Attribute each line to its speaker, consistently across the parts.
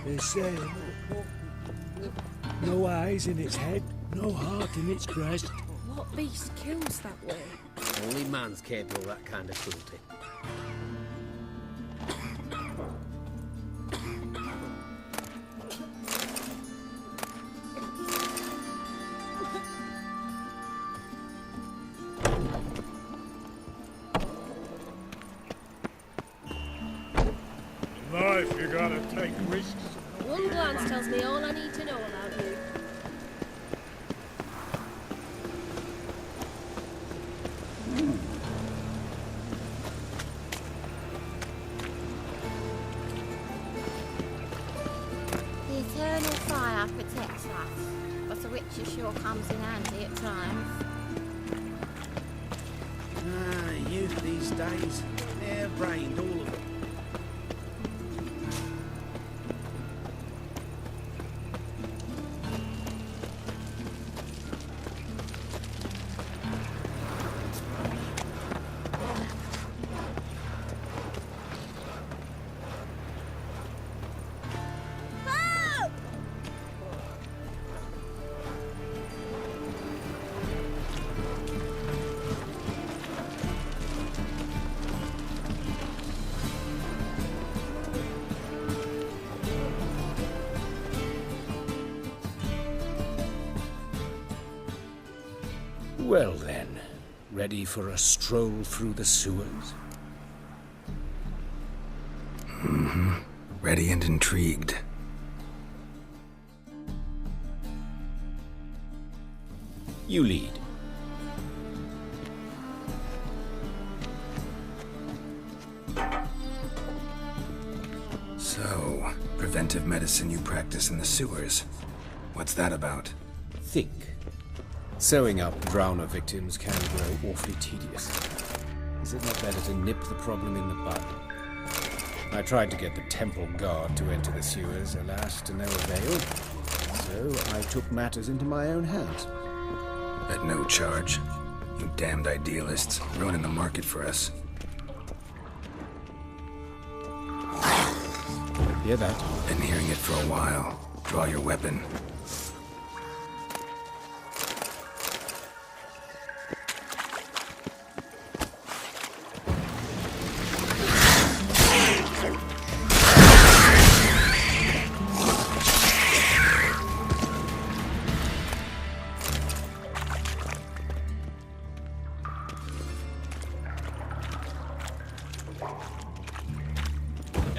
Speaker 1: They say no eyes in its head, no heart in its breast.
Speaker 2: What beast kills that way?
Speaker 3: Only man's capable of that kind of cruelty.
Speaker 4: In life, you gotta take risks.
Speaker 2: One glance tells me all I need to know about you.
Speaker 5: The eternal fire protects us, but the witcher sure comes in handy at times.
Speaker 3: Youth these days. Hair-brained, all of them.
Speaker 1: Well then, ready for a stroll through the sewers?
Speaker 6: Ready and intrigued.
Speaker 1: You lead.
Speaker 6: So, preventive medicine you practice in the sewers. What's that about?
Speaker 1: Think. Sewing up drowner victims can grow awfully tedious. Is it not better to nip the problem in the bud? I tried to get the temple guard to enter the sewers, alas, to no avail. So I took matters into my own hands.
Speaker 6: At no charge. You damned idealists, ruining the market for us.
Speaker 1: Hear that?
Speaker 6: Been hearing it for a while. Draw your weapon.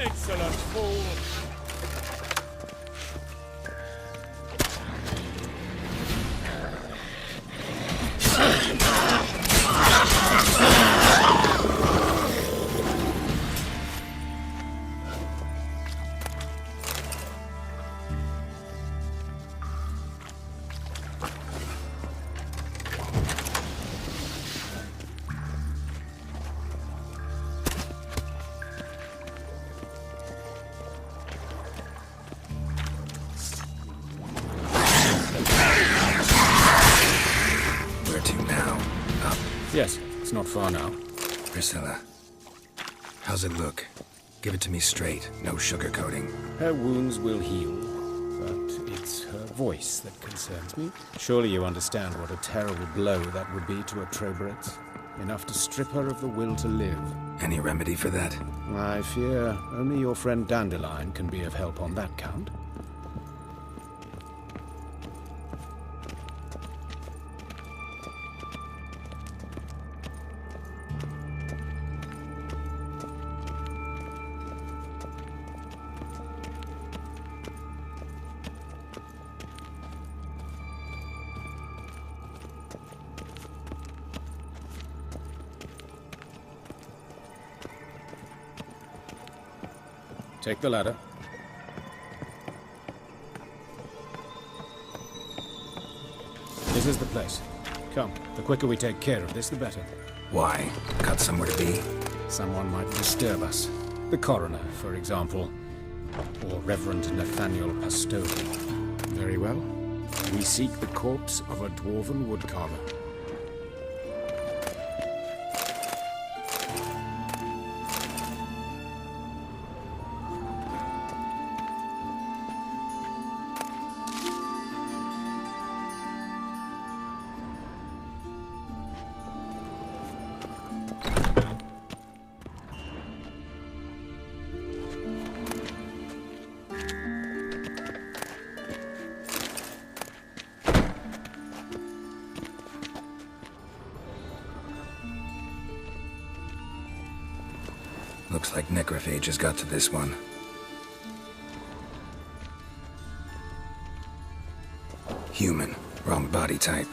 Speaker 4: Excellent fool.
Speaker 6: Where to now? Up.
Speaker 1: Yes, it's not far now.
Speaker 6: Priscilla. How's it look? Give it to me straight, no sugarcoating.
Speaker 1: Her wounds will heal, but it's her voice that concerns me. Surely you understand what a terrible blow that would be to a Troberet. Enough to strip her of the will to live.
Speaker 6: Any remedy for that?
Speaker 1: I fear only your friend Dandelion can be of help on that count. Take the ladder. This is the place. Come, the quicker we take care of this, the better.
Speaker 6: Why? Got somewhere to be?
Speaker 1: Someone might disturb us. The coroner, for example. Or Reverend Nathaniel Pastoli. Very well. We seek the corpse of a dwarven woodcarver.
Speaker 6: Looks like necrophages got to this one. Human. Wrong body type.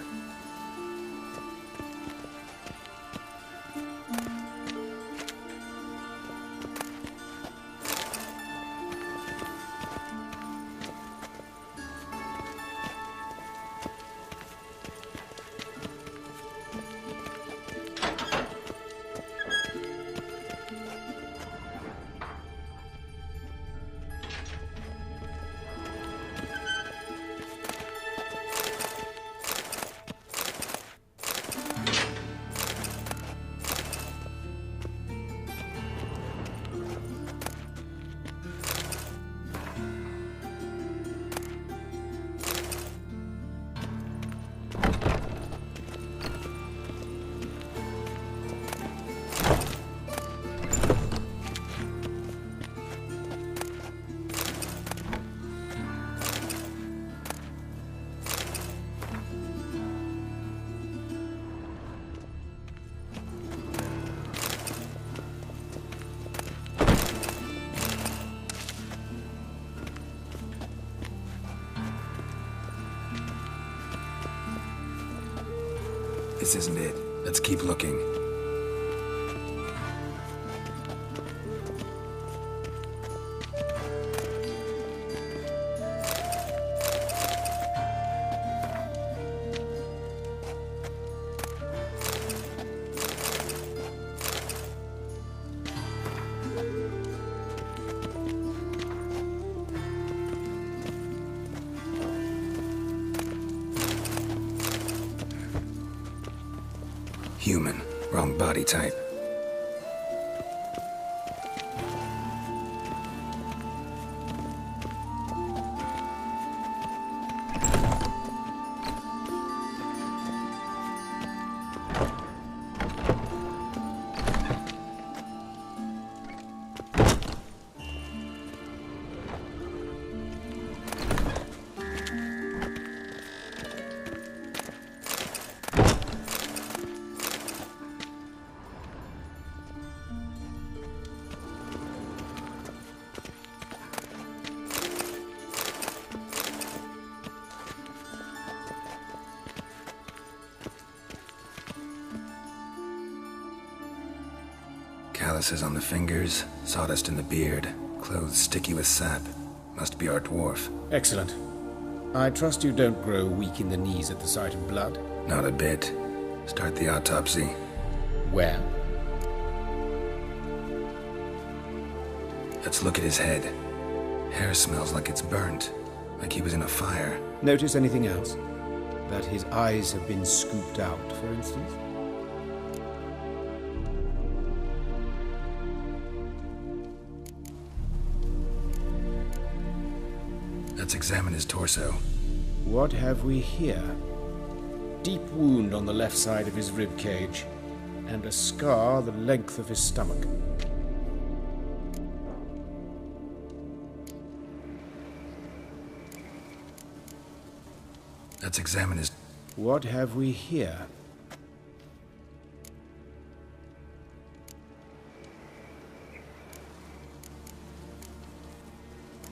Speaker 6: This isn't it. Let's keep looking. Human. Wrong body type. Calluses on the fingers, sawdust in the beard, clothes sticky with sap. Must be our dwarf.
Speaker 1: Excellent. I trust you don't grow weak in the knees at the sight of blood?
Speaker 6: Not a bit. Start the autopsy.
Speaker 1: Where?
Speaker 6: Let's look at his head. Hair smells like it's burnt, like he was in a fire.
Speaker 1: Notice anything else? That his eyes have been scooped out, for instance?
Speaker 6: Let's examine his torso.
Speaker 1: What have we here? Deep wound on the left side of his rib cage, and a scar the length of his stomach.
Speaker 6: Let's examine his...
Speaker 1: What have we here?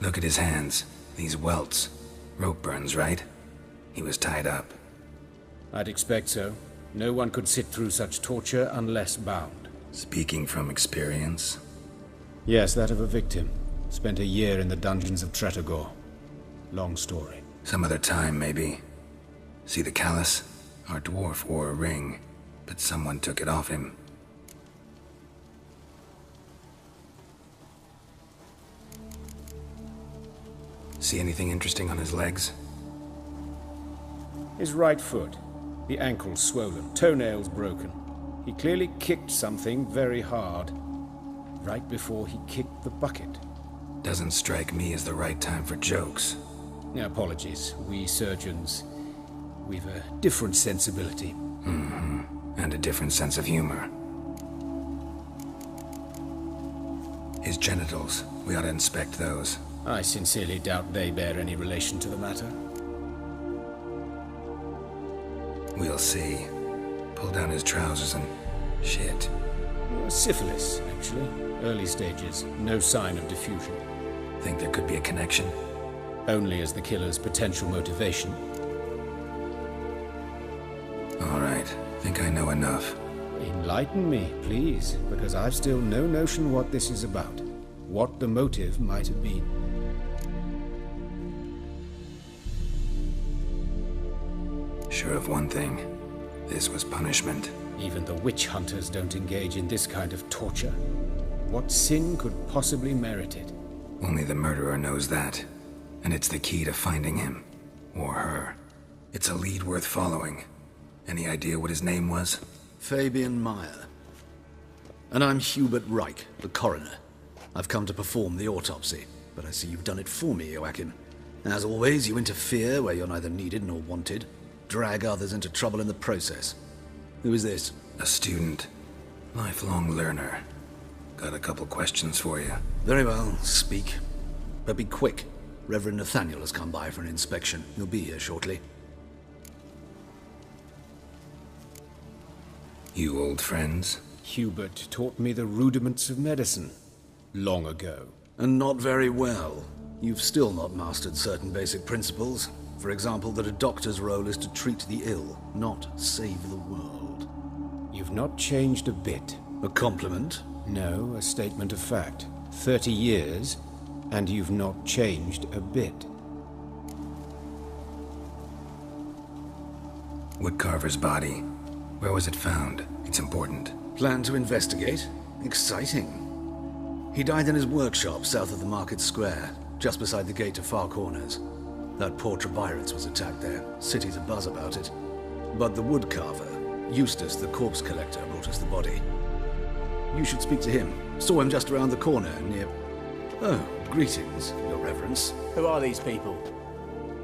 Speaker 6: Look at his hands. These welts. Rope burns, right? He was tied up.
Speaker 1: I'd expect so. No one could sit through such torture unless bound.
Speaker 6: Speaking from experience?
Speaker 1: Yes, that of a victim. Spent a year in the dungeons of Tretogor. Long story.
Speaker 6: Some other time, maybe. See the callus? Our dwarf wore a ring, but someone took it off him. See anything interesting on his legs?
Speaker 1: His right foot. The ankle swollen, toenails broken. He clearly kicked something very hard. Right before he kicked the bucket.
Speaker 6: Doesn't strike me as the right time for jokes.
Speaker 1: Apologies. We surgeons, we've a different sensibility.
Speaker 6: And a different sense of humor. His genitals. We ought to inspect those.
Speaker 1: I sincerely doubt they bear any relation to the matter.
Speaker 6: We'll see. Pull down his trousers and... shit.
Speaker 1: Syphilis, actually. Early stages. No sign of diffusion.
Speaker 6: Think there could be a connection?
Speaker 1: Only as the killer's potential motivation.
Speaker 6: All right. Think I know enough.
Speaker 1: Enlighten me, please, because I've still no notion what this is about. What the motive might have been.
Speaker 6: Sure of one thing. This was punishment.
Speaker 1: Even the witch hunters don't engage in this kind of torture. What sin could possibly merit it?
Speaker 6: Only the murderer knows that. And it's the key to finding him. Or her. It's a lead worth following. Any idea what his name was?
Speaker 7: Fabian Meyer. And I'm Hubert Reich, the coroner. I've come to perform the autopsy, but I see you've done it for me, Joachim. As always, you interfere where you're neither needed nor wanted. Drag others into trouble in the process. Who is this?
Speaker 6: A student. Lifelong learner. Got a couple questions for you.
Speaker 7: Very well, speak. But be quick. Reverend Nathaniel has come by for an inspection. He'll be here shortly.
Speaker 6: You old friends?
Speaker 1: Hubert taught me the rudiments of medicine. Long ago.
Speaker 7: And not very well. You've still not mastered certain basic principles. For example, that a doctor's role is to treat the ill, not save the world.
Speaker 1: You've not changed a bit.
Speaker 7: A compliment?
Speaker 1: No, a statement of fact. 30 years, and you've not changed a bit.
Speaker 6: Woodcarver's body. Where was it found? It's important.
Speaker 7: Plan to investigate? Exciting. He died in his workshop south of the market square, just beside the gate to Far Corners. That poor Trebirates was attacked there. City's abuzz about it. But the woodcarver, Eustace the corpse collector, brought us the body. You should speak to him. Saw him just around the corner near... Oh, greetings, Your Reverence.
Speaker 8: Who are these people?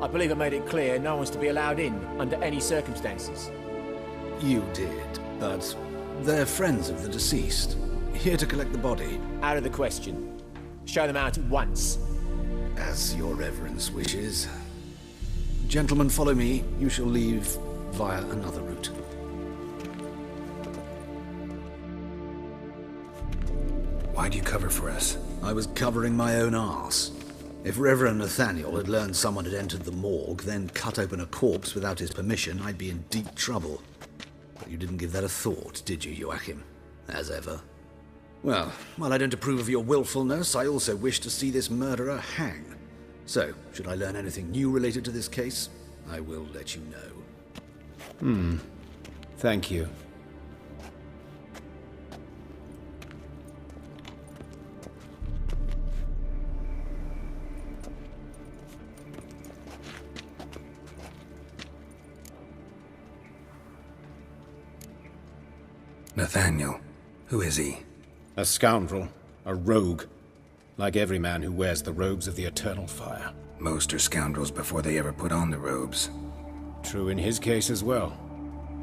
Speaker 8: I believe I made it clear no one's to be allowed in under any circumstances.
Speaker 7: You did, but they're friends of the deceased. Here to collect the body.
Speaker 8: Out of the question. Show them out at once.
Speaker 7: As Your Reverence wishes. Gentlemen, follow me. You shall leave via another route.
Speaker 6: Why'd you cover for us?
Speaker 7: I was covering my own arse. If Reverend Nathaniel had learned someone had entered the morgue, then cut open a corpse without his permission, I'd be in deep trouble. But you didn't give that a thought, did you, Joachim? As ever. Well, while I don't approve of your willfulness, I also wish to see this murderer hang. So, should I learn anything new related to this case, I will let you know.
Speaker 1: Thank you.
Speaker 6: Nathaniel. Who is he?
Speaker 1: A scoundrel. A rogue. Like every man who wears the robes of the Eternal Fire.
Speaker 6: Most are scoundrels before they ever put on the robes.
Speaker 1: True in his case as well.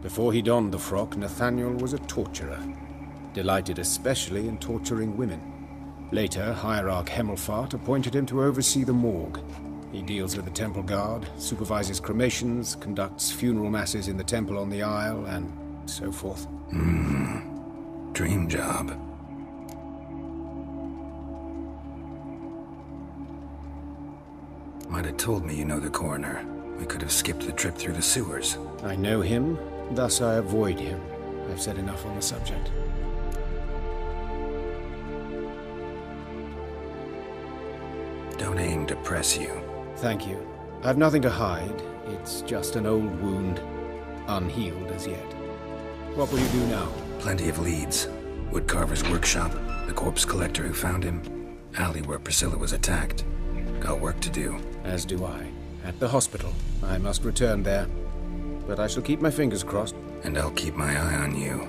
Speaker 1: Before he donned the frock, Nathaniel was a torturer. Delighted especially in torturing women. Later, Hierarch Hemmelfart appointed him to oversee the morgue. He deals with the temple guard, supervises cremations, conducts funeral masses in the temple on the Isle, and so forth.
Speaker 6: Dream job. Might have told me you know the coroner. We could have skipped the trip through the sewers.
Speaker 1: I know him, thus I avoid him. I've said enough on the subject.
Speaker 6: Don't aim to press you.
Speaker 1: Thank you. I've nothing to hide. It's just an old wound, unhealed as yet. What will you do now?
Speaker 6: Plenty of leads. Woodcarver's workshop, the corpse collector who found him, alley where Priscilla was attacked. Got work to do.
Speaker 1: As do I. At the hospital. I must return there. But I shall keep my fingers crossed.
Speaker 6: And I'll keep my eye on you.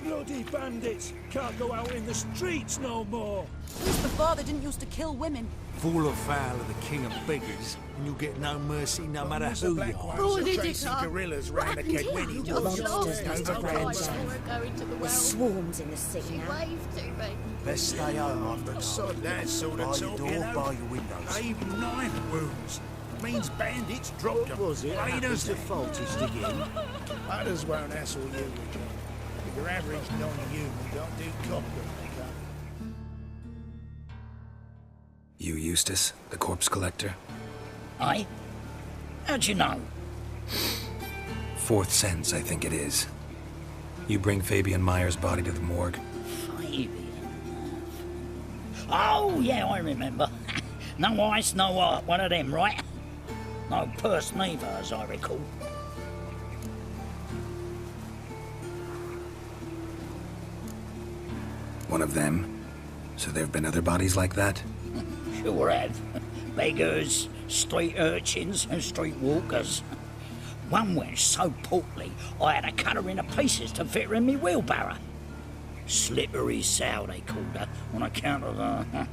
Speaker 4: Bloody bandits! Can't go out in the streets no more!
Speaker 2: Who's
Speaker 9: The father didn't used to kill women.
Speaker 3: Fall afoul of the king of beggars, and you'll get no mercy no matter who you are.
Speaker 5: Bully
Speaker 3: Chasing
Speaker 5: dicker.
Speaker 3: gorillas round the keg when he
Speaker 5: Monsters
Speaker 3: was
Speaker 5: must have
Speaker 3: overgrown.
Speaker 5: going to the well.
Speaker 10: Swarms in the sea
Speaker 5: She
Speaker 10: now.
Speaker 5: waved to me.
Speaker 3: Best stay home after dark.
Speaker 4: Sod that sort of
Speaker 3: By
Speaker 4: talk,
Speaker 3: your
Speaker 4: you
Speaker 3: door,
Speaker 4: know.
Speaker 3: by your windows.
Speaker 4: They've 9 wounds. Means bandits dropped them.
Speaker 3: Was it?
Speaker 4: Raiders.
Speaker 3: The fault is digging.
Speaker 4: Others won't hassle you with them. But your average non-human don't do cop when they come.
Speaker 6: You Eustace, the corpse collector?
Speaker 11: Aye? How'd you know?
Speaker 6: Fourth sense, I think it is. You bring Fabian Meyer's body to the morgue.
Speaker 11: Fabian. Oh, yeah, I remember. No ice, no art, one of them, right? No purse neither, as I recall.
Speaker 6: One of them? So there have been other bodies like that?
Speaker 11: Sure have. Beggars, street urchins, and street walkers. One went so portly, I had to cut her into pieces to fit her in me wheelbarrow. Slippery sow, they called her, on account of her.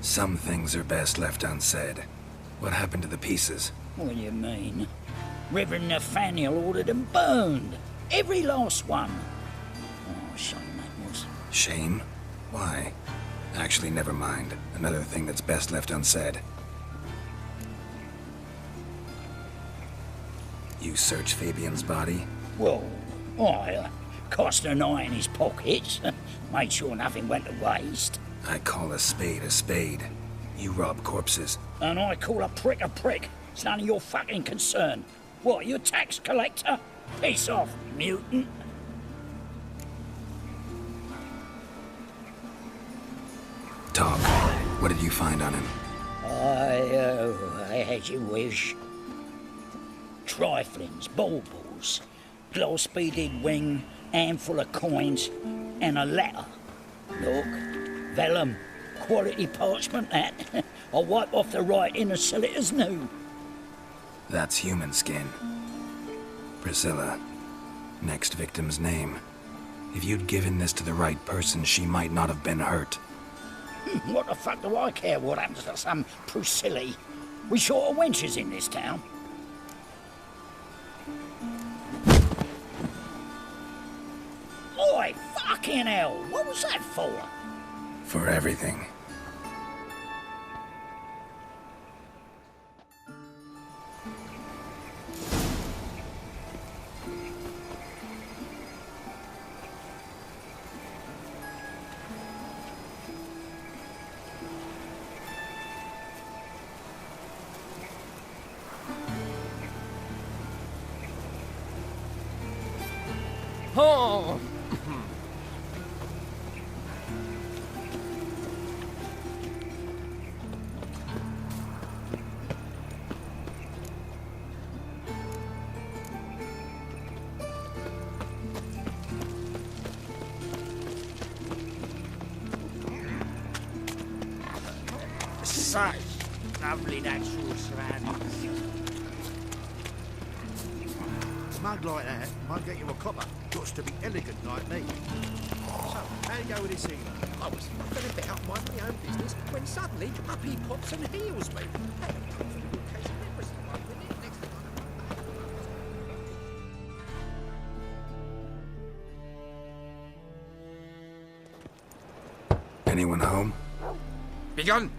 Speaker 6: Some things are best left unsaid. What happened to the pieces?
Speaker 11: What do you mean? Reverend Nathaniel ordered them burned. Every last one. Oh, shame that was.
Speaker 6: Shame? Why? Actually, never mind. Another thing that's best left unsaid. You searched Fabian's body?
Speaker 11: Well, I cast an eye in his pockets. Made sure nothing went to waste.
Speaker 6: I call a spade a spade. You rob corpses.
Speaker 11: And I call a prick a prick. It's none of your fucking concern. What, you a tax collector? Piss off, mutant.
Speaker 6: Talk. What did you find on him?
Speaker 11: I had you wish. Triflings, baubles, gloss-beaded ring, handful of coins, and a letter. Look, vellum, quality parchment that. I'll wipe off the writing and sell it as new.
Speaker 6: That's human skin. Priscilla. Next victim's name. If you'd given this to the right person, she might not have been hurt.
Speaker 11: What the fuck do I care what happens to some Priscilla? We short of wenches in this town. Oi, fucking hell! What was that for?
Speaker 6: For everything.
Speaker 8: Oh!
Speaker 3: Such lovely natural surroundings. A mug like that might get you a copper. Got to be elegant like me. So, how you go with this evening?
Speaker 12: I was fucking about minding my own business when suddenly up he pops and heals me. Had a pretty good case of leprosy, like, wouldn't it? Next thing I know.
Speaker 6: Anyone home?
Speaker 12: Be gone,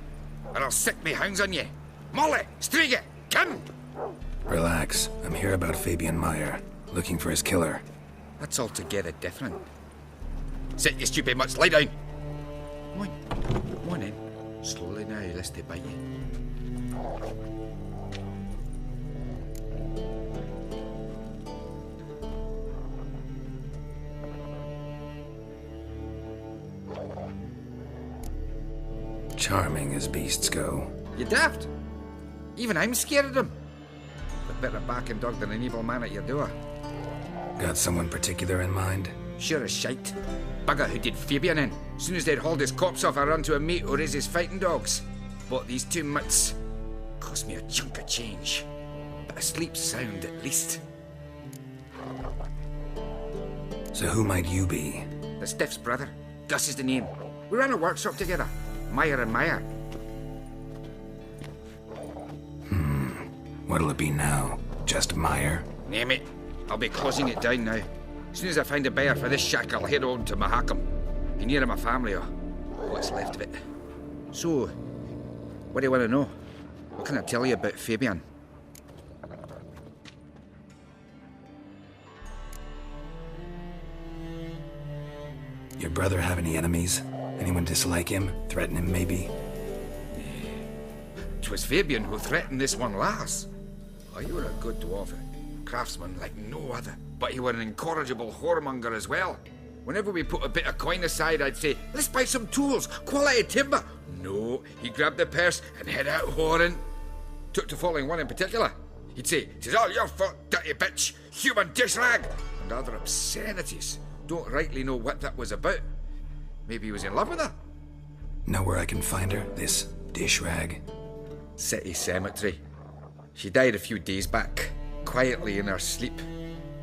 Speaker 12: or I'll set me hounds on you. Molly, Striga, come!
Speaker 6: Relax. I'm here about Fabian Meyer. Looking for his killer.
Speaker 12: That's altogether different. Sit your stupid mutts, lie down. Come on in. Slowly now, lest they bite you.
Speaker 6: Charming as beasts go.
Speaker 12: You daft? Even I'm scared of them. A better barking dog than an evil man at your door.
Speaker 6: Got someone particular in mind?
Speaker 12: Sure as shite. Bugger who did Fabian in. Soon as they'd hauled his corpse off, I run to a mate who raised his fighting dogs. Bought these 2 mutts. Cost me a chunk of change. But I sleep sound at least.
Speaker 6: So who might you be?
Speaker 12: The Stiff's brother. Gus is the name. We ran a workshop together. Meyer and Meyer.
Speaker 6: What'll it be now? Just Meyer?
Speaker 12: Name it. I'll be closing it down now. As soon as I find a buyer for this shack, I'll head on to Mahakam. Be near my family, or what's left of it. So, what do you want to know? What can I tell you about Fabian?
Speaker 6: Your brother have any enemies? Anyone dislike him? Threaten him, maybe?
Speaker 12: 'Twas Fabian who threatened this one last. Oh, you were a good dwarf, craftsman like no other. But you were an incorrigible whoremonger as well. Whenever we put a bit of coin aside, I'd say, let's buy some tools, quality timber. No, he grabbed the purse and head out whoring. Took to following one in particular. He'd say, "'Tis all your fault, dirty bitch, human dish rag," and other obscenities. Don't rightly know what that was about. Maybe he was in love with her?
Speaker 6: Know where I can find her, this dish rag?
Speaker 12: City cemetery. She died a few days back, quietly in her sleep.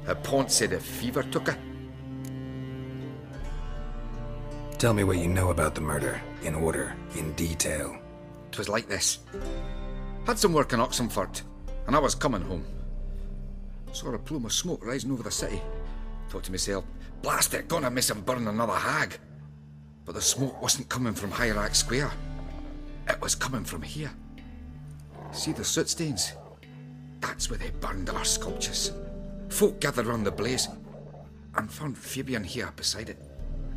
Speaker 12: Her pont said a fever took her.
Speaker 6: Tell me what you know about the murder, in order, in detail.
Speaker 12: 'Twas like this. Had some work in Oxenford, and I was coming home. Saw a plume of smoke rising over the city. Thought to myself, blast it, gonna miss him burn another hag. But the smoke wasn't coming from Hierarch Square. It was coming from here. See the soot stains? That's where they burned our sculptures. Folk gathered round the blaze and found Fabian here beside it.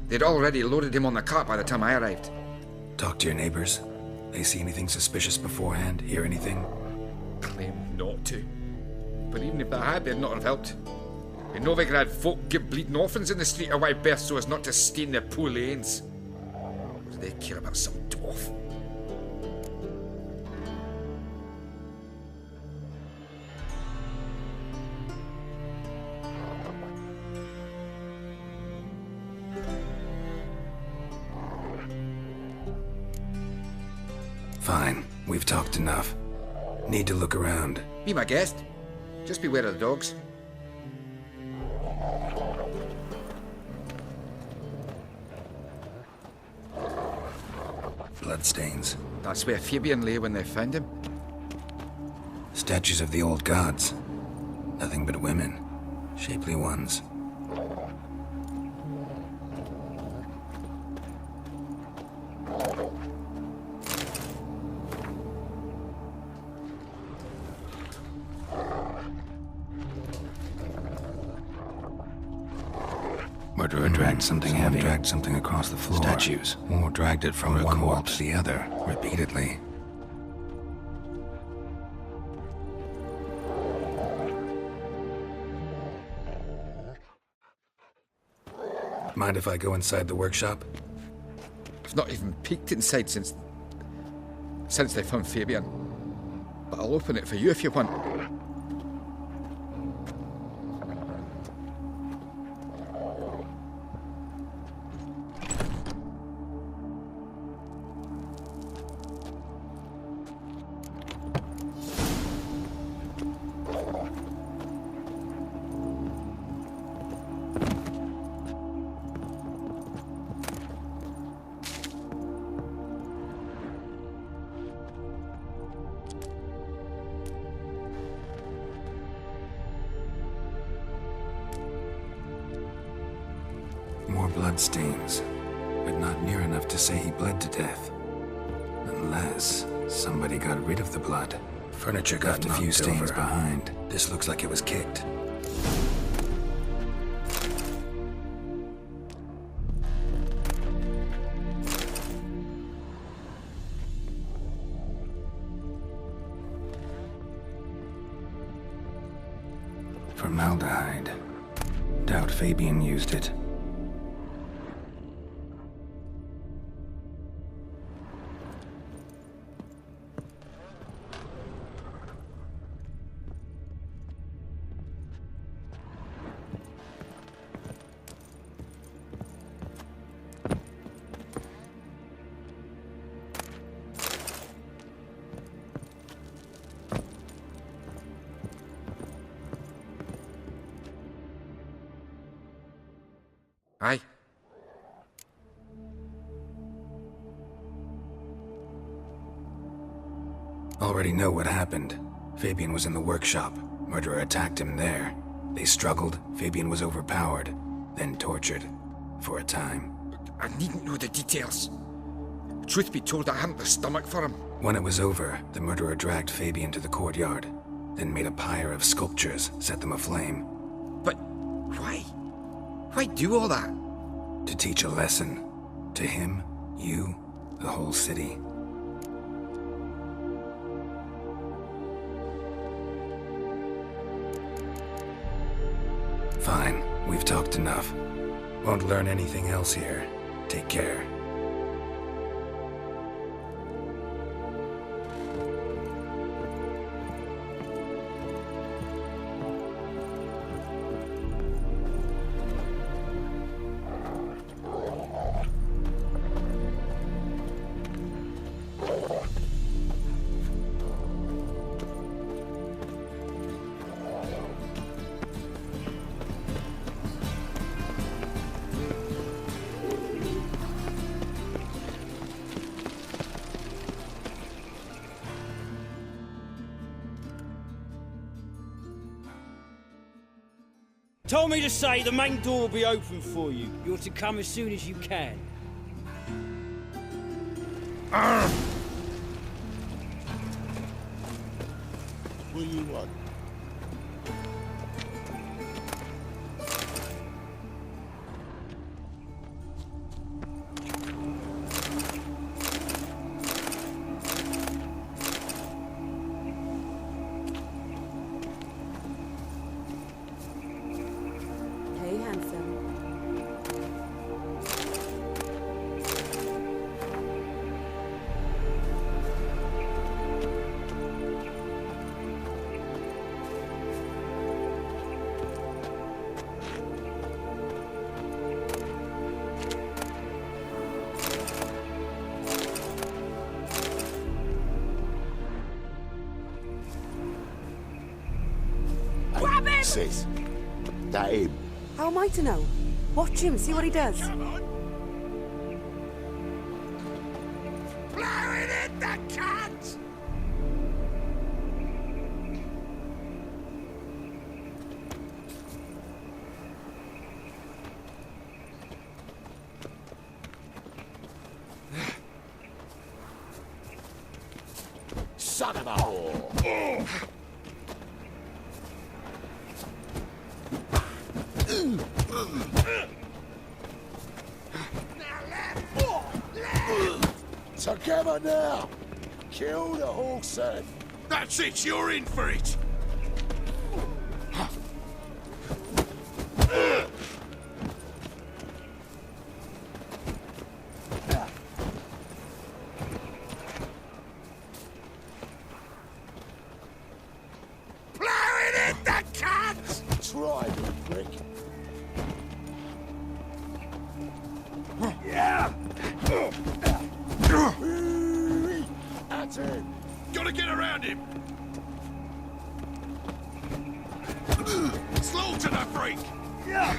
Speaker 12: They'd already loaded him on the cart by the time I arrived.
Speaker 6: Talk to your neighbors. They see anything suspicious beforehand? Hear anything?
Speaker 12: Claimed not to. But even if they had, they'd not have helped. In Novigrad, folk give bleeding orphans in the street a wide berth so as not to stain their poor lanes. What do they care about some dwarf?
Speaker 6: Fine. We've talked enough. Need to look around.
Speaker 12: Be my guest. Just beware of the dogs.
Speaker 6: Bloodstains.
Speaker 12: That's where Fabian lay when they found him.
Speaker 6: Statues of the old gods. Nothing but women. Shapely ones. Murderer dragged something heavy. Dragged something across the floor. Statues. Or dragged it from one wall to the other, repeatedly. Mind if I go inside the workshop?
Speaker 12: I've not even peeked inside since they found Fabian. But I'll open it for you if you want.
Speaker 6: More bloodstains, but not near enough to say he bled to death. Unless somebody got rid of the blood. Furniture got a few stains behind. This looks like it was kicked. Formaldehyde. Doubt Fabian used it.
Speaker 12: Aye.
Speaker 6: Already know what happened. Fabian was in the workshop. Murderer attacked him there. They struggled. Fabian was overpowered, then tortured. For a time.
Speaker 12: I needn't know the details. Truth be told, I hadn't the stomach for him.
Speaker 6: When it was over, the murderer dragged Fabian to the courtyard, then made a pyre of sculptures, set them aflame.
Speaker 12: But why? Why do all that?
Speaker 6: To teach a lesson. To him, you, the whole city. Fine, we've talked enough. Won't learn anything else here. Take care.
Speaker 10: Told me to say the main door will be open for you. You're to come as soon as you can.
Speaker 3: What do you want?
Speaker 13: Sis, that him?
Speaker 9: How am I to know? Watch him, see what he does.
Speaker 3: Blowing in the cat!
Speaker 13: Son of a whore! Together now! Kill the horse then!
Speaker 3: That's it, you're in for it! Plowing in the cat!
Speaker 13: Try, you prick.
Speaker 3: Yeah!
Speaker 13: At him!
Speaker 3: Gotta get around him! Slaughter the freak! Yeah!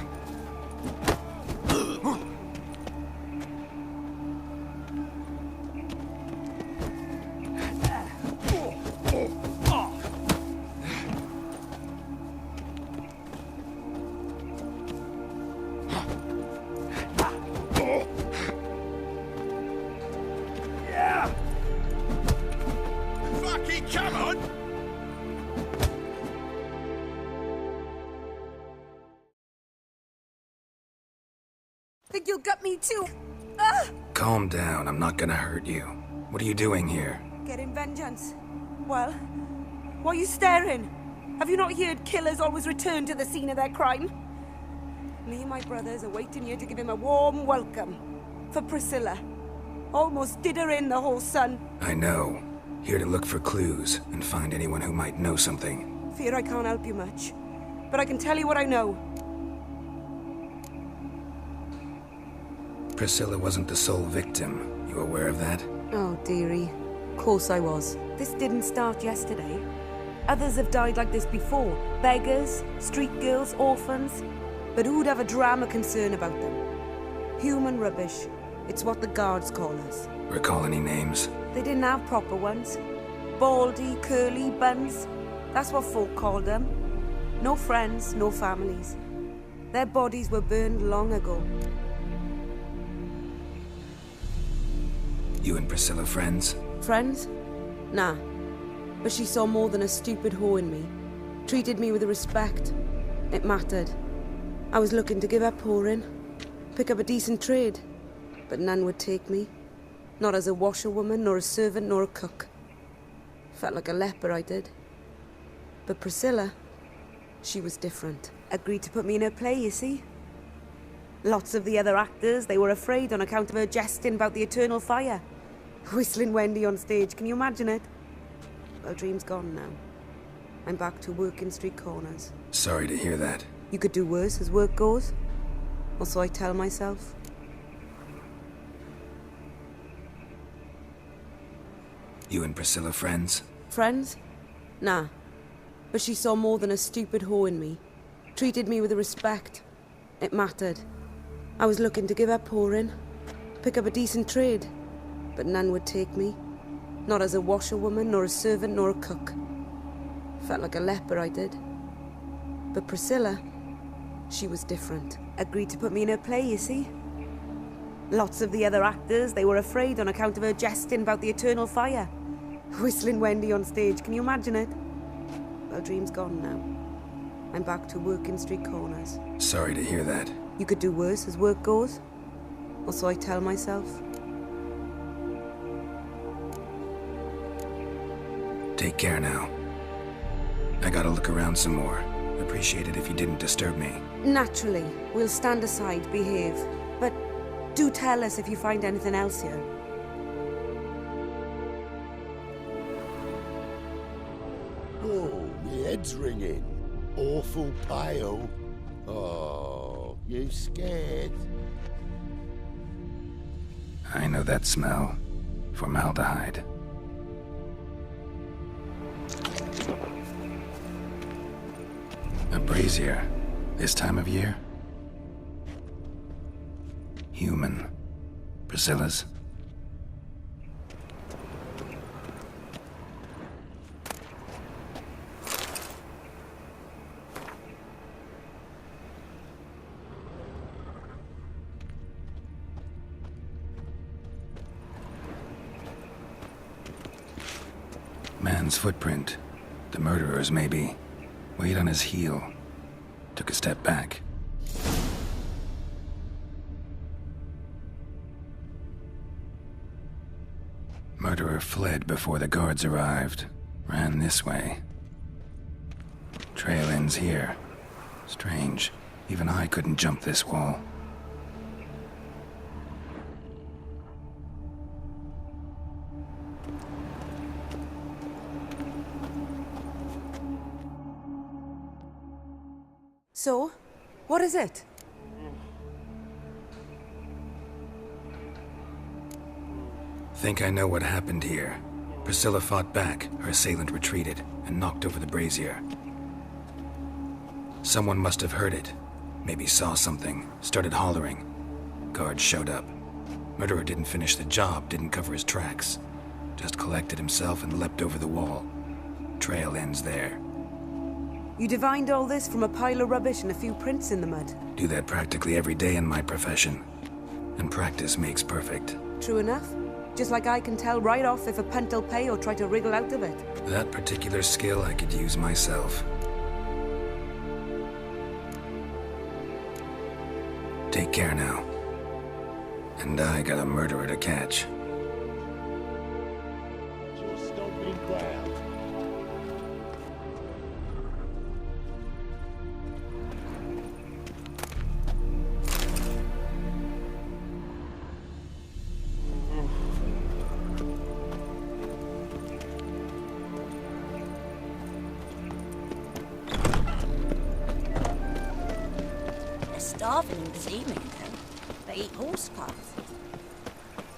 Speaker 3: Come on!
Speaker 9: Think you'll get me too? Ah!
Speaker 6: Calm down, I'm not gonna hurt you. What are you doing here?
Speaker 9: Getting vengeance. Well, why are you staring? Have you not heard killers always return to the scene of their crime? Me and my brothers are waiting here to give him a warm welcome. For Priscilla. Almost did her in, the whole son.
Speaker 6: I know. Here to look for clues and find anyone who might know something.
Speaker 9: Fear I can't help you much. But I can tell you what I know.
Speaker 6: Priscilla wasn't the sole victim. You aware of that?
Speaker 9: Oh, dearie. Of course I was. This didn't start yesterday. Others have died like this before. Beggars, street girls, orphans. But who'd have a drama concern about them? Human rubbish. It's what the guards call us.
Speaker 6: Recall any names?
Speaker 9: They didn't have proper ones. baldy, curly buns. That's what folk called them. No friends, no families. Their bodies were burned long ago.
Speaker 6: You and Priscilla friends?
Speaker 9: Friends? Nah. But she saw more than a stupid hoe in me. Treated me with respect. It mattered. I was looking to give up whoring. Pick up a decent trade. But none would take me. Not as a washerwoman, nor a servant, nor a cook. Felt like a leper, I did. But Priscilla, she was different. Agreed to put me in her play, you see. Lots of the other actors, they were afraid on account of her jesting about the eternal fire. Whistling Wendy on stage, can you imagine it? Well, dream's gone now. I'm back to working street corners.
Speaker 6: Sorry to hear that.
Speaker 9: You could do worse as work goes. Or so I tell myself.
Speaker 6: You and Priscilla friends?
Speaker 9: Friends? Nah. But she saw more than a stupid hoe in me. Treated me with respect. It mattered. I was looking to give up whoring. Pick up a decent trade. But none would take me. Not as a washerwoman, nor a servant, nor a cook. Felt like a leper, I did. But Priscilla, she was different. Agreed to put me in her play, you see. Lots of the other actors, they were afraid on account of her jesting about the eternal fire. Whistling Wendy on stage, can you imagine it? Well, dream's gone now. I'm back to working street corners.
Speaker 6: Sorry to hear that.
Speaker 9: You could do worse as work goes. Or so I tell myself.
Speaker 6: Take care now. I gotta look around some more. Appreciate it if you didn't disturb me.
Speaker 9: Naturally, we'll stand aside, behave. But do tell us if you find anything else here.
Speaker 13: Oh, my head's ringing. Awful pale. Oh, you scared?
Speaker 6: I know that smell. Formaldehyde. A brazier. This time of year? Human. Priscilla's? Man's footprint. The murderer's, maybe. Weight on his heel. Took a step back. Murderer fled before the guards arrived. Ran this way. Trail ends here. Strange. Even I couldn't jump this wall.
Speaker 9: So, what is it?
Speaker 6: Think I know what happened here. Priscilla fought back, her assailant retreated, and knocked over the brazier. Someone must have heard it. Maybe saw something, started hollering. Guards showed up. Murderer didn't finish the job, didn't cover his tracks. Just collected himself and leapt over the wall. Trail ends there.
Speaker 9: You divined all this from a pile of rubbish and a few prints in the mud.
Speaker 6: Do that practically every day in my profession. And practice makes perfect.
Speaker 9: True enough. Just like I can tell right off if a punt'll pay or try to wriggle out of it.
Speaker 6: That particular skill I could use myself. Take care now. And I got a murderer to catch.
Speaker 13: Just stomping ground.
Speaker 11: Starving this evening, though. They eat horse cars.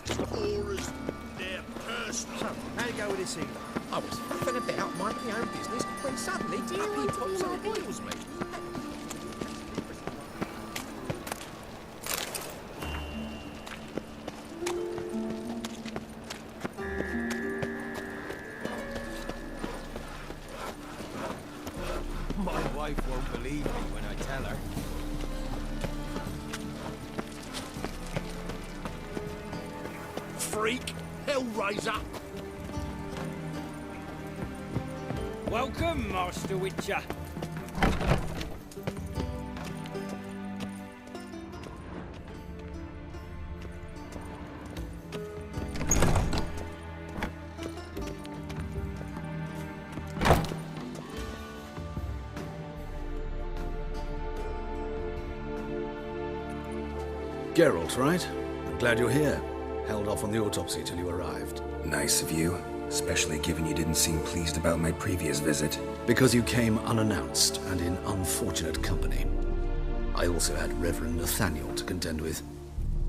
Speaker 13: Tourist, they're personal.
Speaker 3: So, how you go with this evening?
Speaker 14: I was faffing about minding my own business when suddenly Deary pops up and boils me. believe me when I tell her.
Speaker 3: Freak! Hellraiser!
Speaker 10: Welcome, Master Witcher.
Speaker 7: Geralt, right? I'm glad you're here. Held off on the autopsy till you arrived.
Speaker 6: Nice of you, especially given you didn't seem pleased about my previous visit.
Speaker 7: Because you came unannounced and in unfortunate company. I also had Reverend Nathaniel to contend with.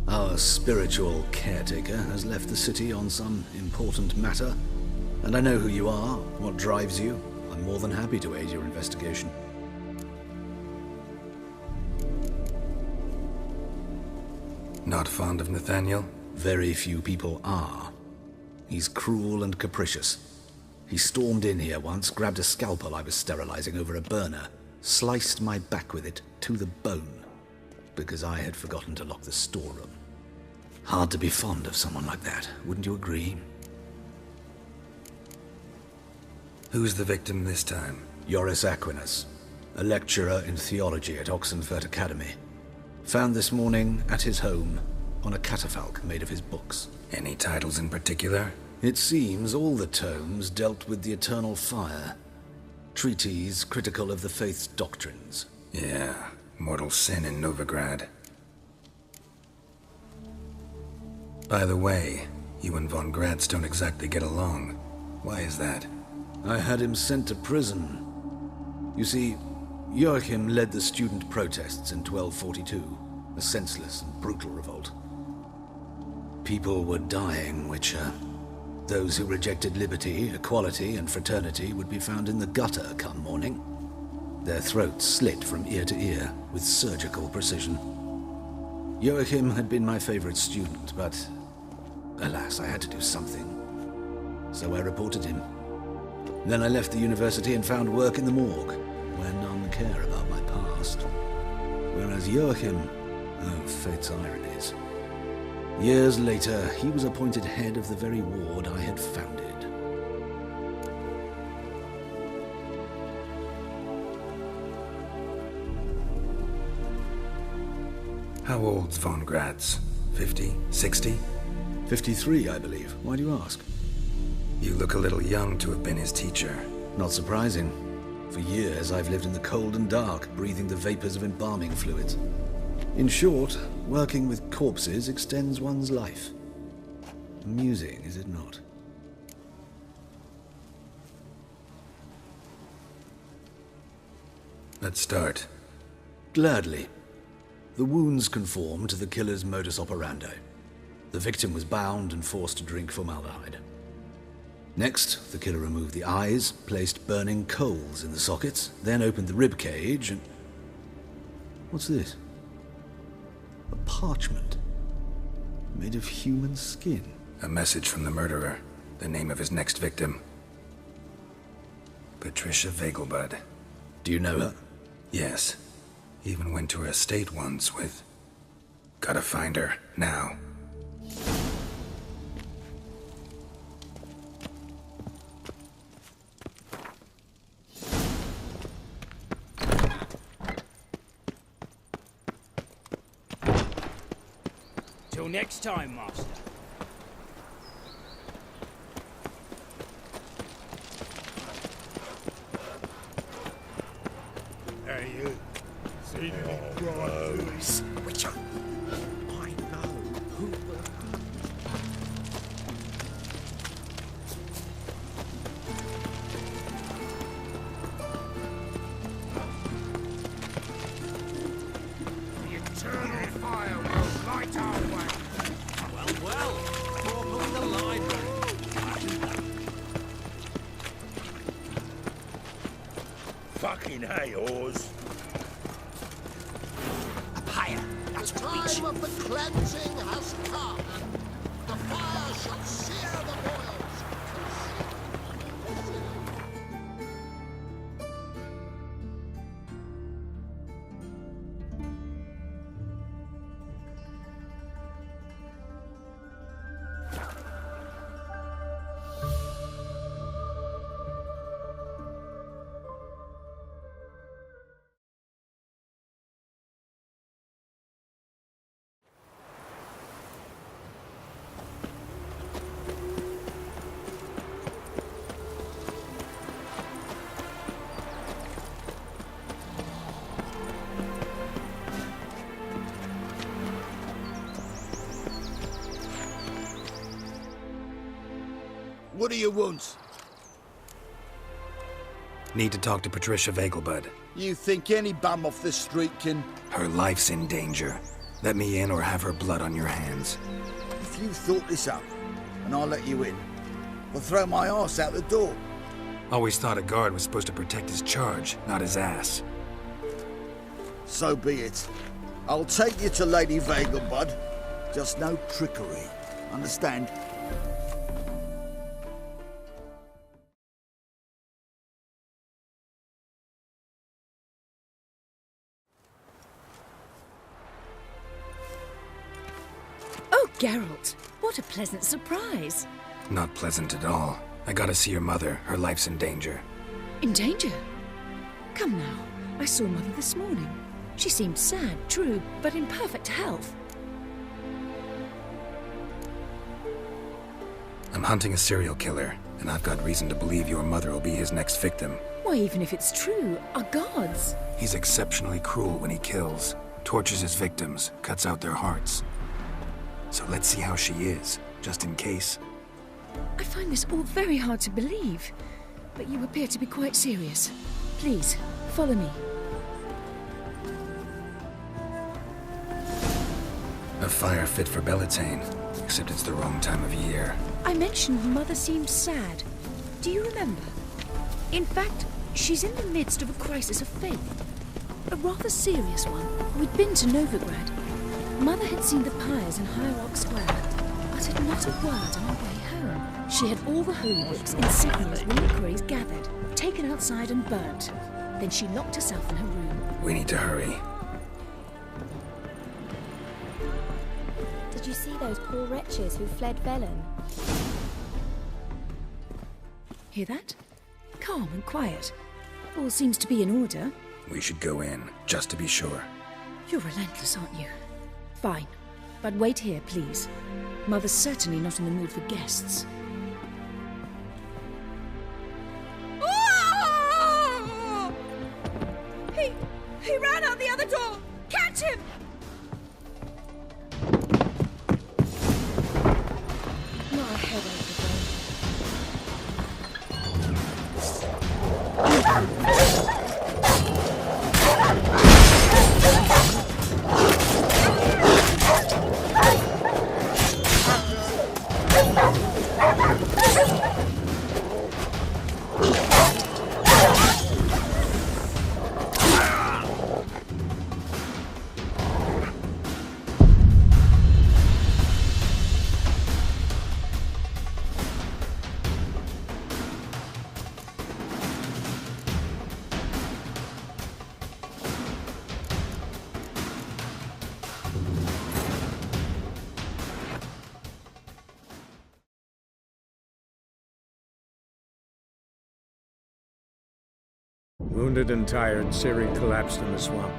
Speaker 7: Our spiritual caretaker has left the city on some important matter, and I know who you are, what drives you. I'm more than happy to aid your investigation.
Speaker 6: Not fond of Nathaniel?
Speaker 7: Very few people are. He's cruel and capricious. He stormed in here once, grabbed a scalpel I was sterilizing over a burner, sliced my back with it to the bone, because I had forgotten to lock the storeroom. Hard to be fond of someone like that, wouldn't you agree?
Speaker 6: Who's the victim this time?
Speaker 7: Joris Aquinas, a lecturer in theology at Oxenfurt Academy. Found this morning at his home on a catafalque made of his books.
Speaker 6: Any titles in particular?
Speaker 7: It seems all the tomes dealt with the eternal fire. Treatises critical of the faith's doctrines.
Speaker 6: Yeah, mortal sin in Novigrad. By the way, you and von Gratz don't exactly get along. Why is that?
Speaker 7: I had him sent to prison. You see, Joachim led the student protests in 1242, a senseless and brutal revolt. People were dying, Witcher. Those who rejected liberty, equality, and fraternity would be found in the gutter come morning. Their throats slit from ear to ear with surgical precision. Joachim had been my favorite student, but alas, I had to do something. So I reported him. Then I left the university and found work in the morgue, where none care about my past. Whereas Joachim, oh, fate's ironies. Years later, he was appointed head of the very ward I had founded.
Speaker 6: How old's von Gratz? 50? 60?
Speaker 7: 53, I believe. Why do you ask?
Speaker 6: You look a little young to have been his teacher.
Speaker 7: Not surprising. For years, I've lived in the cold and dark, breathing the vapors of embalming fluids. In short, working with corpses extends one's life. Amusing, is it not?
Speaker 6: Let's start.
Speaker 7: Gladly. The wounds conform to the killer's modus operandi. The victim was bound and forced to drink formaldehyde. Next, the killer removed the eyes, placed burning coals in the sockets, then opened the rib cage and... What's this? A parchment. Made of human skin.
Speaker 6: A message from the murderer. The name of his next victim. Patricia Vegelbud.
Speaker 7: Do you know her?
Speaker 6: Yes. Even went to her estate once with... Gotta find her, now.
Speaker 10: Till next time, Master.
Speaker 4: Hey, you. See me grind loose.
Speaker 3: Witcher! I know who will The eternal fire will light our way. Well, talk of the library.
Speaker 4: Fucking hay, Oz.
Speaker 13: The time of the cleansing has come. The fire shall sear the boils.
Speaker 15: What do you want?
Speaker 6: Need to talk to Patricia Vegelbud.
Speaker 15: You think any bum off the street can...
Speaker 6: Her life's in danger. Let me in or have her blood on your hands.
Speaker 15: If you thought this up, and I'll let you in, I'll throw my arse out the door.
Speaker 6: Always thought a guard was supposed to protect his charge, not his ass.
Speaker 15: So be it. I'll take you to Lady Vegelbud. Just no trickery. Understand?
Speaker 16: Oh, Geralt, what a pleasant surprise.
Speaker 6: Not pleasant at all. I gotta see your mother. Her life's in danger.
Speaker 16: In danger? Come now, I saw Mother this morning. She seemed sad, true, but in perfect health.
Speaker 6: I'm hunting a serial killer, and I've got reason to believe your mother will be his next victim.
Speaker 16: Why, even if it's true, our gods.
Speaker 6: He's exceptionally cruel when he kills, tortures his victims, cuts out their hearts. So let's see how she is, just in case.
Speaker 16: I find this all very hard to believe, but you appear to be quite serious. Please, follow me.
Speaker 6: A fire fit for Bellatane, except it's the wrong time of year.
Speaker 16: I mentioned Mother seemed sad. Do you remember? In fact, she's in the midst of a crisis of faith. A rather serious one. We'd been to Novigrad. Mother had seen the pyres in High Rock Square, uttered not a word on her way home. She had all the holy books, insignias, reliquaries gathered, taken outside and burnt. Then she locked herself in her room.
Speaker 6: We need to hurry.
Speaker 17: Did you see those poor wretches who fled Velen?
Speaker 16: Hear that? Calm and quiet. All seems to be in order.
Speaker 6: We should go in, just to be sure.
Speaker 16: You're relentless, aren't you? Fine. But wait here, please. Mother's certainly not in the mood for guests.
Speaker 2: He ran out the other door! Catch him!
Speaker 17: Not a headache
Speaker 18: Wounded and tired, Ciri collapsed in the swamp.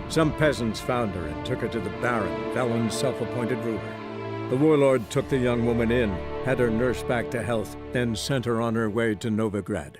Speaker 18: Some peasants found her and took her to the Baron, Velen's self-appointed ruler. The warlord took the young woman in, had her nursed back to health, then sent her on her way to Novigrad.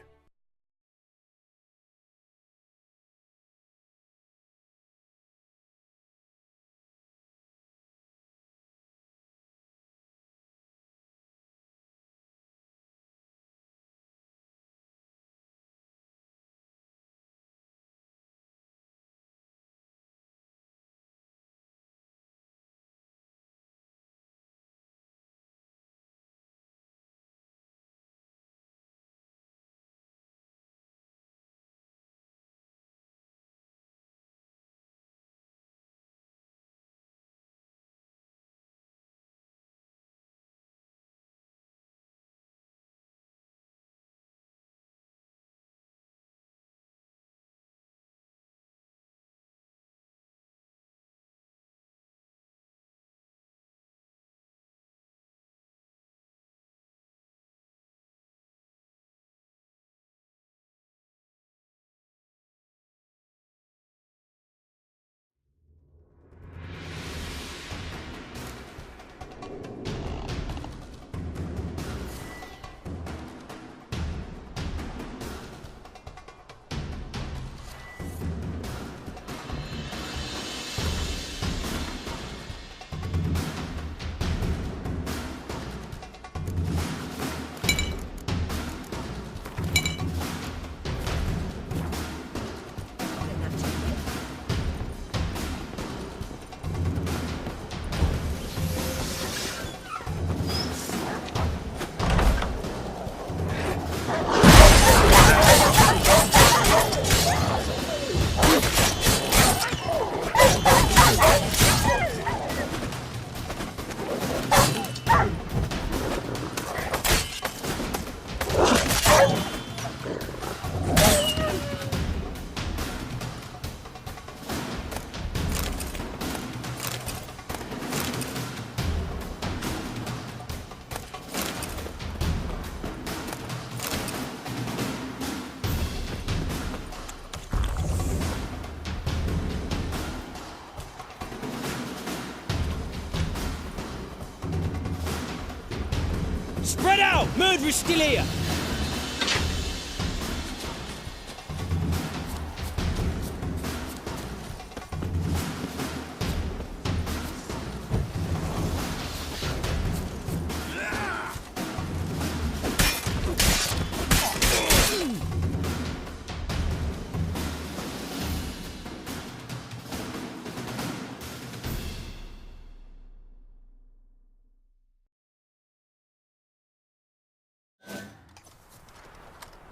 Speaker 10: murderer's still here.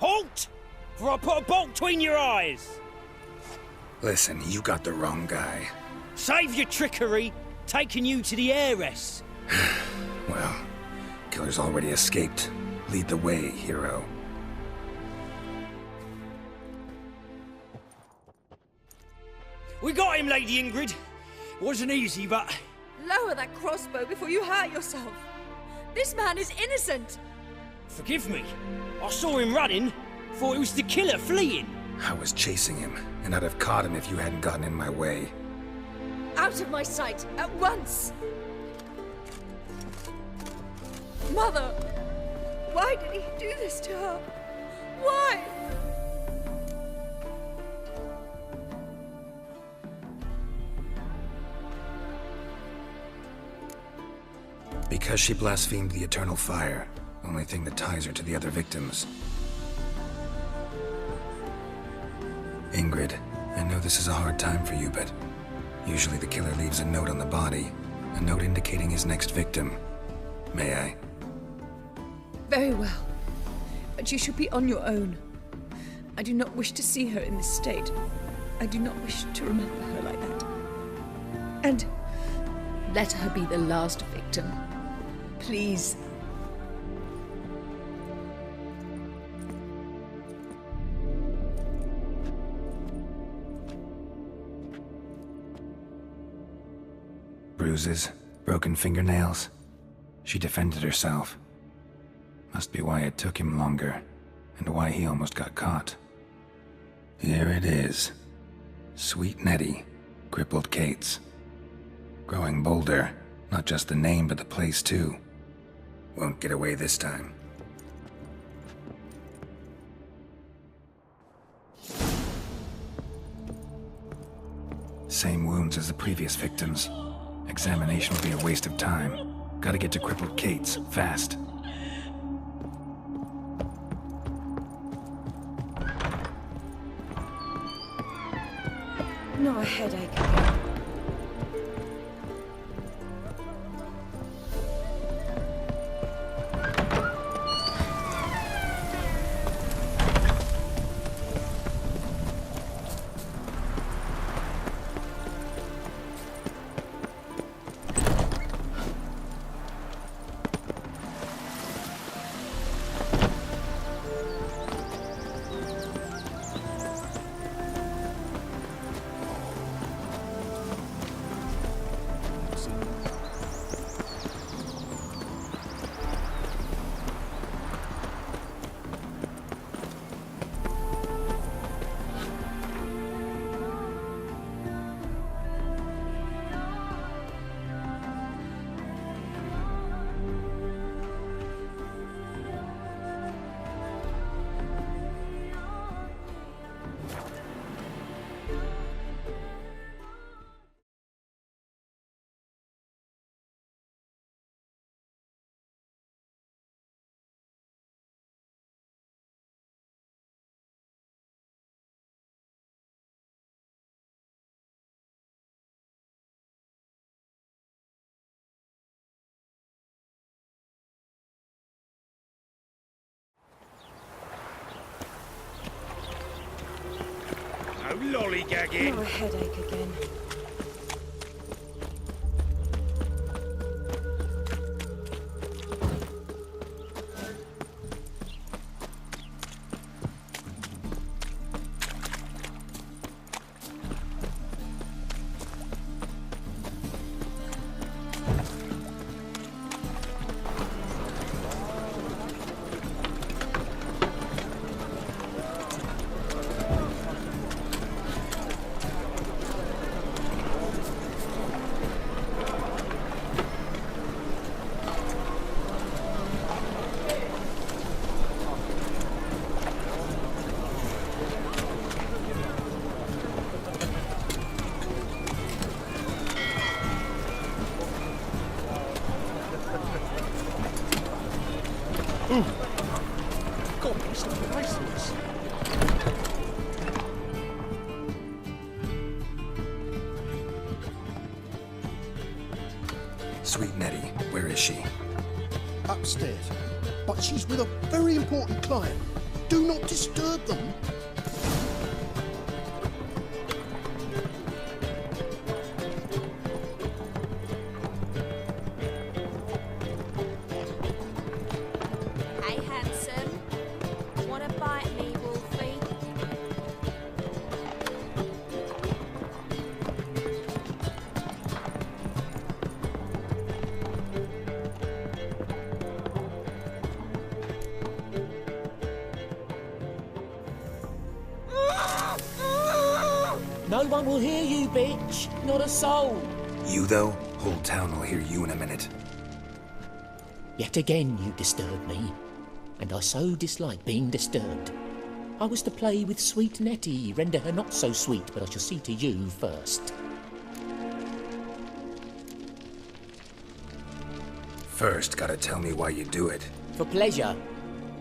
Speaker 10: Halt! For I put a bolt between your eyes.
Speaker 6: Listen, you got the wrong guy.
Speaker 10: Save your trickery, taking you to the heiress.
Speaker 6: Well, killer's already escaped. Lead the way, hero.
Speaker 10: We got him, Lady Ingrid. Wasn't easy, but...
Speaker 2: Lower that crossbow before you hurt yourself. This man is innocent.
Speaker 10: Forgive me. I saw him running. Thought it was the killer fleeing.
Speaker 6: I was chasing him, and I'd have caught him if you hadn't gotten in my way.
Speaker 2: Out of my sight, at once! Mother! Why did he do this to her? Why?
Speaker 6: Because she blasphemed the eternal fire. Only thing that ties her to the other victims. Ingrid, I know this is a hard time for you, but usually the killer leaves a note on the body. A note indicating his next victim. May I?
Speaker 16: Very well. But you should be on your own. I do not wish to see her in this state. I do not wish to remember her like that. And let her be the last victim. Please.
Speaker 6: Bruises, broken fingernails. She defended herself. Must be why it took him longer, and why he almost got caught. Here it is. Sweet Nettie, crippled Kate's. Growing bolder, not just the name but the place too. Won't get away this time. Same wounds as the previous victims. Examination will be a waste of time. Gotta get to crippled Kate's, fast.
Speaker 17: Not a headache again.
Speaker 10: No lollygagging.
Speaker 17: Not a headache again.
Speaker 14: God, it's priceless.
Speaker 6: Sweet Nettie, where is she?
Speaker 14: Upstairs. But she's with a very important client. Do not disturb them.
Speaker 2: Hey, handsome. Wanna bite me, Wolfie?
Speaker 8: No one will hear you, bitch. Not a soul.
Speaker 6: You, though? Whole town will hear you in a minute.
Speaker 8: Yet again you disturb me, and I so dislike being disturbed. I was to play with sweet Nettie, render her not so sweet, but I shall see to you first.
Speaker 6: First, gotta tell me why you do it.
Speaker 8: For pleasure.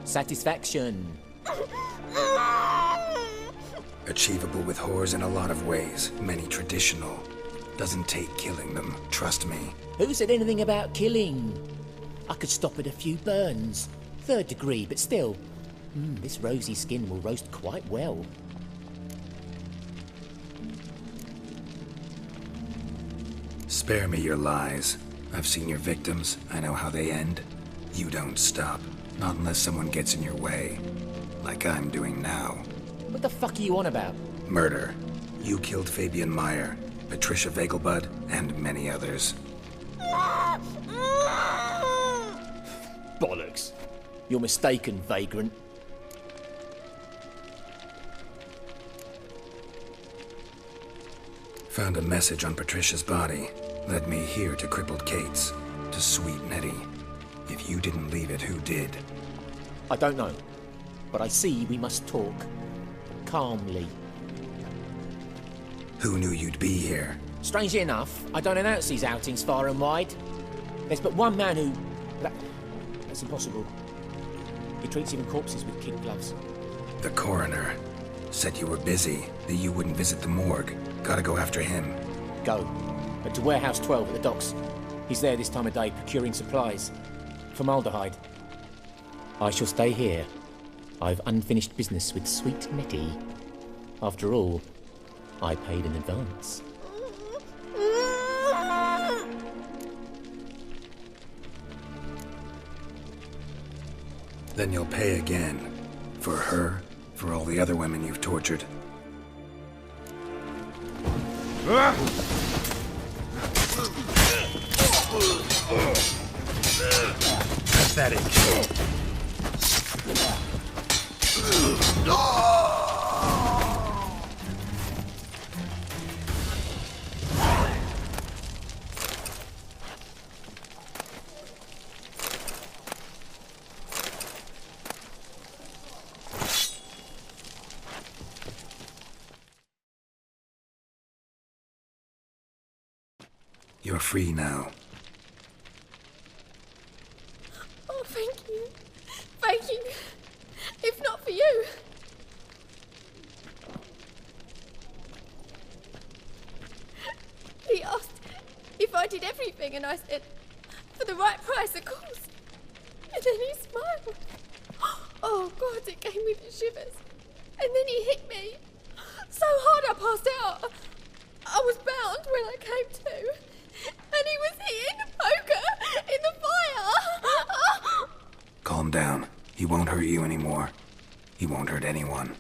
Speaker 8: Satisfaction.
Speaker 6: Achievable with whores in a lot of ways, many traditional. Doesn't take killing them, trust me.
Speaker 8: Who said anything about killing? I could stop at a few burns. 3rd degree, but still. This rosy skin will roast quite well.
Speaker 6: Spare me your lies. I've seen your victims. I know how they end. You don't stop. Not unless someone gets in your way. Like I'm doing now.
Speaker 8: What the fuck are you on about?
Speaker 6: Murder. You killed Fabian Meyer, Patricia Vegelbud, and many others.
Speaker 8: Bollocks. You're mistaken, vagrant.
Speaker 6: Found a message on Patricia's body. Led me here to crippled Kate's. To sweet Nettie. If you didn't leave it, who did?
Speaker 8: I don't know. But I see we must talk. Calmly.
Speaker 6: Who knew you'd be here?
Speaker 8: Strangely enough, I don't announce these outings far and wide. There's but one man who... That's impossible. He treats even corpses with kid gloves.
Speaker 6: The coroner. Said you were busy, that you wouldn't visit the morgue. Gotta go after him.
Speaker 8: Go. But to Warehouse 12 at the docks. He's there this time of day procuring supplies. Formaldehyde. I shall stay here. I've unfinished business with sweet Nettie. After all, I paid in advance.
Speaker 6: Then you'll pay again. For her, for all the other women you've tortured.
Speaker 3: Pathetic.
Speaker 6: You're free now.
Speaker 2: Oh, thank you. Thank you. If not for you. He asked if I did everything, and I said, for the right price, of course. And then he smiled. Oh, God, it gave me the shivers. And then he hit me so hard I passed out. I was bound when I came to. And he was hitting the poker in the fire.
Speaker 6: Calm down. He won't hurt you anymore. He won't hurt anyone.